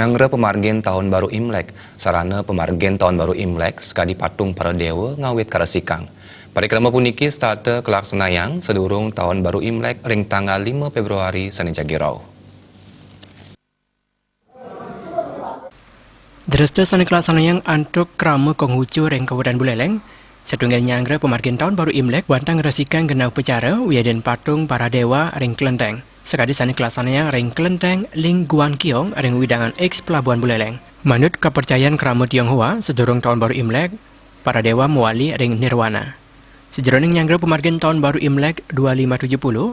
Nyangre pemargin tahun baru Imlek, sarana pemargin tahun baru Imlek sekali patung para dewa ngawit karasikang. Parikrama puniki starter kelaksanayang sedurung tahun baru Imlek ring tanggal 5 Februari Senin Jagirau. Deresta sana kelaksanayang antuk krama konghucu ring Kabupaten Buleleng, setunggal Nyangre pemargin tahun baru Imlek wantang rasikan genau pecara wiaden patung para dewa ring Kelenteng. Sekali sana kelaksanayang ring Kelenteng ling Guan Kiong ring Widangan X Pelabuhan Buleleng. Manut kepercayaan krama Tionghoa sedurung tahun baru Imlek, para dewa mewali ring Nirwana. Sejeroning Nyangre pemargin tahun baru Imlek 2570,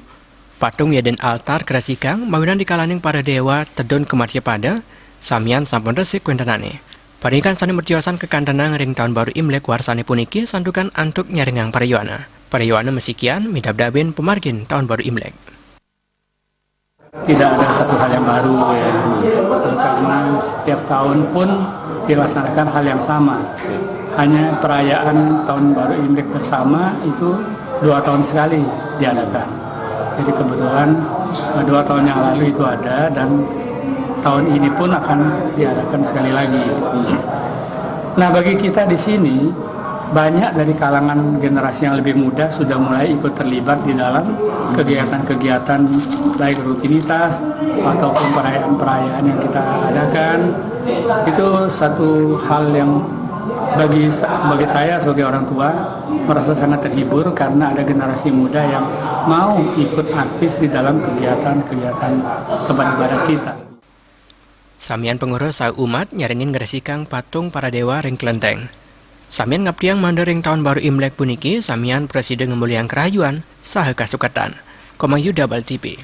patung wiaden altar kerasikang mawinan dikalaning para dewa tedun kemarcia pada samian sampun resik kuentanane. Parikan sana mertiosan kekantanang ring tahun baru Imlek warsane puniki sandukan antuk nyarengang parayuana. Parayuana mesikian midabdabin pemargin tahun baru Imlek. Tidak ada satu hal yang baru ya, karena setiap tahun pun dilaksanakan hal yang sama. Hanya perayaan tahun baru Imlek bersama itu 2 tahun sekali diadakan. Jadi kebetulan 2 tahun yang lalu itu ada dan tahun ini pun akan diadakan sekali lagi. Nah, bagi kita di sini banyak dari kalangan generasi yang lebih muda sudah mulai ikut terlibat di dalam kegiatan-kegiatan baik rutinitas ataupun perayaan-perayaan yang kita adakan. Itu satu hal yang sebagai saya sebagai orang tua merasa sangat terhibur karena ada generasi muda yang mau ikut aktif di dalam kegiatan-kegiatan tempat ibadah kita. Samian pengurus sa umat nyaringin ngresikang patung para dewa ring Kelenteng. Samian ngaptiang mandering tahun baru Imlek puniki samian presiden ngemuliang kerayuan saha kasukatan. Komang Yuda Bal TV.